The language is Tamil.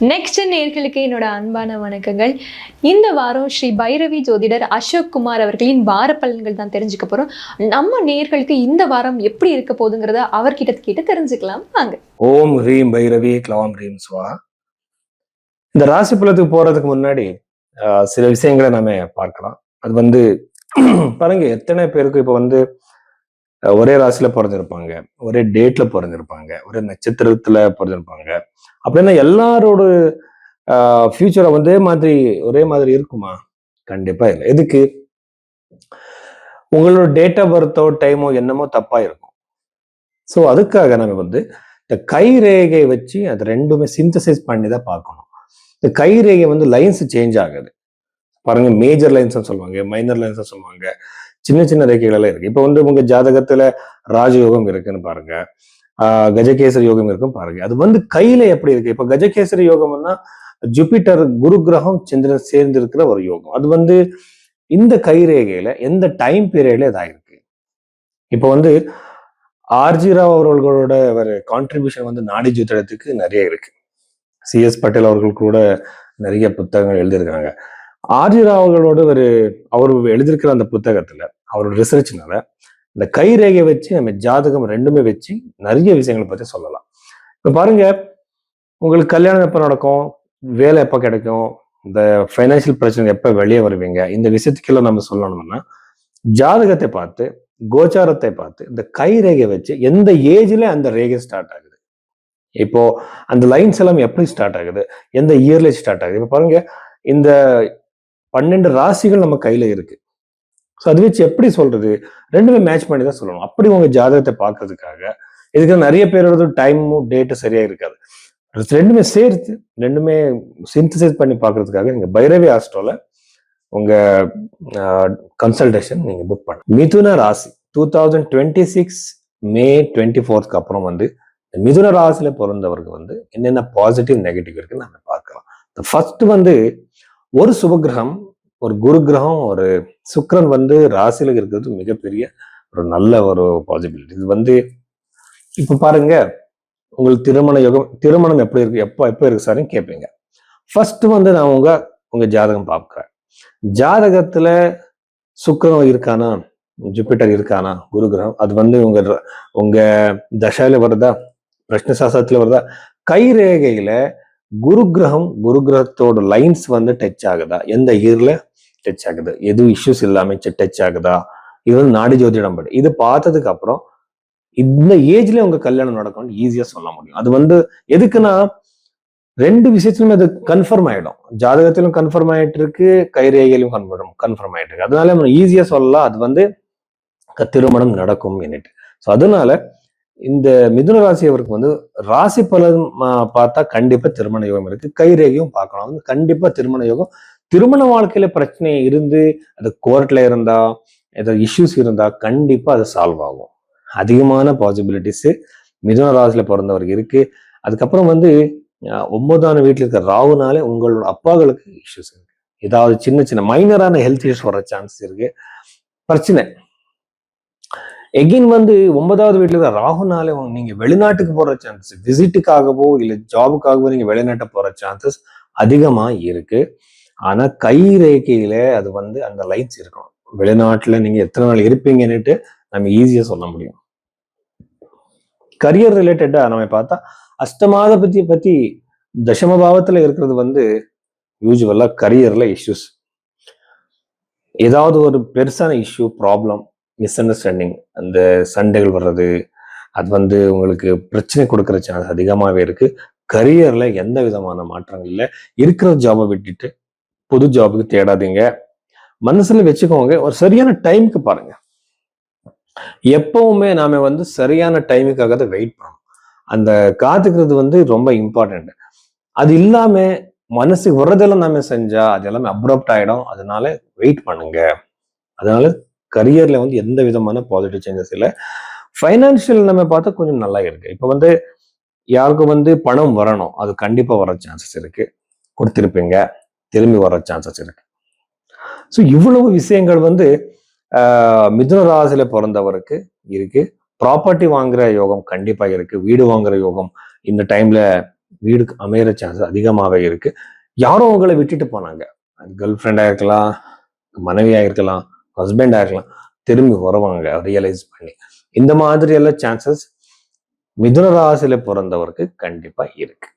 நெக்ஸ்ட் நேர்களுக்கு என்னோட அன்பான வணக்கங்கள். இந்த வாரம் ஸ்ரீ பைரவி ஜோதிடர் அசோக் குமார் அவர்களின் வார பலன்கள் தான் தெரிஞ்சுக்க போறோம். நம்ம நேர்களுக்கு இந்த வாரம் எப்படி இருக்க போகுதுங்கிறத அவர்கிட்ட கேட்டு தெரிஞ்சுக்கலாம் வாங்க. ஓம் ஹ்ரீம் பைரவி க்ளவாம் ஹ்ரீம் ஸ்வா. இந்த ராசி பலத்துக்கு போறதுக்கு முன்னாடி சில விஷயங்களை நாம பார்க்கலாம். அது பாருங்க, எத்தனை பேருக்கு இப்ப ஒரே ராசியில பிறந்திருப்பாங்க, ஒரே டேட்ல பிறந்திருப்பாங்க, ஒரே நட்சத்திரத்துல பிறந்திருப்பாங்க. அப்படின்னா எல்லாரோட ஃபியூச்சரை ஒரே மாதிரி இருக்குமா? கண்டிப்பா இல்லை. எதுக்கு? உங்களோட டேட் ஆஃப் பர்த்தோ டைமோ என்னமோ தப்பா இருக்கும். ஸோ அதுக்காக நம்ம இந்த கை ரேகை வச்சு அது ரெண்டுமே சிந்தசைஸ் பண்ணி தான் பார்க்கணும். இந்த கை ரேகை லைன்ஸ் சேஞ்ச் ஆகுது. பாருங்க, மேஜர் லைன்ஸ் சொல்லுவாங்க, மைனர் லைன்ஸ் சொல்லுவாங்க, சின்ன சின்ன ரேகைகள் எல்லாம் இருக்கு. இப்போ உங்க ஜாதகத்துல ராஜயோகம் இருக்குன்னு பாருங்க, கஜகேசரி யோகம் இருக்கும் பாருங்க. அது கையில எப்படி இருக்கு? இப்ப கஜகேசரி யோகம்னா ஜூபிட்டர் குரு கிரகம் சந்திரன் சேர்ந்து இருக்கிற ஒரு யோகம். அது இந்த கைரேகையில எந்த டைம் பீரியட்ல இதாயிருக்கு. இப்போ ஆர்ஜி ராவ் அவர்களோட ஒரு கான்ட்ரிபியூஷன் நாடி ஜோதிடத்துக்கு நிறைய இருக்கு. சிஎஸ் பட்டேல் அவர்கள் கூட நிறைய புத்தகங்கள் எழுதியிருக்காங்க. ஆர்ஜி ராவ் அவர்களோட அவர் எழுதியிருக்கிற அந்த புத்தகத்துல அவரோட ரிசர்ச்னால இந்த கைரேகை வச்சு நம்ம ஜாதகம் ரெண்டுமே வச்சு நிறைய விஷயங்களை பத்தி சொல்லலாம். இப்ப பாருங்க, உங்களுக்கு கல்யாணம் எப்ப நடக்கும், வேலை எப்ப கிடைக்கும், இந்த பைனான்சியல் பிரச்சனை எப்ப வெளியே வருவீங்க, இந்த விஷயத்துக்கெல்லாம் நம்ம சொல்லணும்னா ஜாதகத்தை பார்த்து, கோச்சாரத்தை பார்த்து, இந்த கைரேகை வச்சு எந்த ஏஜ்ல அந்த ரேகை ஸ்டார்ட் ஆகுது, இப்போ அந்த லைன்ஸ் எல்லாம் எப்படி ஸ்டார்ட் ஆகுது, எந்த இயர்ல ஸ்டார்ட் ஆகுது. இப்ப பாருங்க, இந்த 12 ராசிகள் நம்ம கையில இருக்கு. ஸோ அது வச்சு எப்படி சொல்றது, ரெண்டுமே மேட்ச் பண்ணி தான் சொல்லணும். அப்படி உங்க ஜாதகத்தை பார்க்கறதுக்காக இதுக்கு நிறைய பேரோட டைமும் டேட்டும் சரியா இருக்காது. ரெண்டுமே சேர்த்து ரெண்டுமே சிந்தசைஸ் பண்ணி பார்க்கறதுக்காக நீங்க பைரவி ஆஸ்ட்ரோல உங்க கன்சல்டேஷன் நீங்க புக் பண்ண. மிதுன ராசி 2026 மே 24க்கு அப்புறம் மிதுன ராசியில பிறந்தவருக்கு என்னென்ன பாசிட்டிவ் நெகட்டிவ் இருக்குன்னு நம்ம பார்க்கலாம். ஃபர்ஸ்ட் ஒரு சுபகிரகம், ஒரு குரு கிரகம், ஒரு சுக்கிரன் ராசியில இருக்கிறது மிகப்பெரிய ஒரு நல்ல ஒரு பாசிபிலிட்டி. இது இப்ப பாருங்க, உங்களுக்கு திருமணம் எப்படி இருக்கு, எப்ப இருக்கு சார்ன்னு கேட்பீங்க. ஃபர்ஸ்ட் நான் உங்க ஜாதகம் பார்க்கிறேன். ஜாதகத்துல சுக்கிரன் இருக்கானா, ஜூபிட்டர் இருக்கானா, குரு கிரகம், அது உங்க தசையில வருதா, பிரஷ்ன சாஸ்திரத்துல வருதா, கை ரேகையில குரு கிரகத்தோட லைன்ஸ் டச் ஆகுதா, எந்த இயர்ல டச் ஆகுது, எதுவும் இஷ்யூஸ் இல்லாம டச் ஆகுதா, இது நாடி ஜோதிடம் படி இது பார்த்ததுக்கு அப்புறம் இந்த ஏஜ்ல உங்க கல்யாணம் நடக்கும்னு ஈஸியா சொல்ல முடியும். அது எதுக்குன்னா ரெண்டு விஷயத்திலுமே அது கன்ஃபார்ம் ஆயிடும். ஜாதகத்திலும் கன்ஃபார்ம் ஆயிட்டு இருக்கு, கைரேகையிலும் கன்ஃபார்ம் ஆயிட்டு இருக்கு. அதனால நம்ம ஈஸியா சொல்லலாம் அது திருமணம் நடக்கும் என்னட்டு. ஸோ அதனால இந்த மிதுன ராசி அவருக்கு ராசி பலன் பார்த்தா கண்டிப்பா திருமண யோகம் இருக்கு, கைரேகையும் பார்க்கணும். கண்டிப்பா திருமண யோகம். திருமண வாழ்க்கையில பிரச்சனை இருந்து அது கோர்ட்ல இருந்தா, ஏதாவது இஷ்யூஸ் இருந்தா கண்டிப்பா அது சால்வ் ஆகும். அதிகமான பாசிபிலிட்டிஸ் மிதுன ராசியில பிறந்தவருக்கு இருக்கு. அதுக்கப்புறம் 9ஆம் வீட்டுல இருக்க ராகுனாலே உங்களோட அப்பாக்களுக்கு இஷ்யூஸ் இருக்கு. ஏதாவது சின்ன சின்ன மைனரான ஹெல்த் இஷ்யூஸ் வர சான்ஸ் இருக்கு, பிரச்சனை. எகின் 9வது வீட்டுல இருக்க ராகுனாலே நீங்க வெளிநாட்டுக்கு போற சான்சஸ், விசிட்டுக்காகவோ இல்ல ஜாபுக்காகவோ நீங்க வெளிநாட்டை போற சான்சஸ் அதிகமா இருக்கு. ஆனா கை ரேகையில அது அந்த லைன்ஸ் இருக்கணும். வெளிநாட்டுல நீங்க எத்தனை நாள் இருப்பீங்கன்னுட்டு நம்ம ஈஸியா சொல்ல முடியும். கரியர் ரிலேட்டடா நம்ம பார்த்தா அஷ்டமாதிபதியை பத்தி தசம பாவத்துல இருக்கிறது யூசுவலா கரியர்ல இஷ்யூஸ், ஏதாவது ஒரு பெருசான இஷ்யூ, ப்ராப்ளம், மிஸ் அண்டர்ஸ்டாண்டிங், அந்த சண்டைகள் வர்றது, அது உங்களுக்கு பிரச்சனை கொடுக்குற சான்ஸ் அதிகமாவே இருக்கு. கரியர்ல எந்த விதமான மாற்றங்கள் இல்லை. இருக்கிற ஜாபை விட்டுட்டு புது ஜாபுக்கு தேடாதீங்க. மனசுல வச்சுக்கோங்க, ஒரு சரியான டைமுக்கு பாருங்க. எப்பவுமே நாம சரியான டைமுக்காக தான் வெயிட் பண்ணணும். அந்த காத்துக்கிறது ரொம்ப இம்பார்ட்டன்ட். அது இல்லாம மனசுக்கு வர்றதெல்லாம் நாம செஞ்சா அது எல்லாமே அப்ரப்ட் ஆயிடும். அதனால வெயிட் பண்ணுங்க. அதனால கரியர்ல எந்த விதமான பாசிட்டிவ் சேஞ்சஸ் இல்லை. ஃபைனான்சியல் நம்ம பார்த்தா கொஞ்சம் நல்லா இருக்கு. இப்ப யாருக்கும் பணம் வரணும், அது கண்டிப்பா வர சான்சஸ் இருக்கு, கொடுத்திருப்பீங்க, திரும்பி வர சான்சஸ் இருக்கு. ஸோ இவ்வளவு விஷயங்கள் மிதுன ராசியில பிறந்தவருக்கு இருக்கு. ப்ராப்பர்ட்டி வாங்குற யோகம் கண்டிப்பா இருக்கு, வீடு வாங்குற யோகம் இந்த டைம்ல வீடு அமையிற சான்சஸ் அதிகமாகவே இருக்கு. யாரும் உங்களை விட்டுட்டு போனாங்க, கேர்ள் ஃப்ரெண்டா இருக்கலாம், மனைவியா இருக்கலாம், ஹஸ்பண்டா இருக்கலாம், திரும்பி வருவாங்க ரியலைஸ் பண்ணி. இந்த மாதிரி எல்லாம் சான்சஸ் மிதுன ராசியில பிறந்தவருக்கு கண்டிப்பா இருக்கு.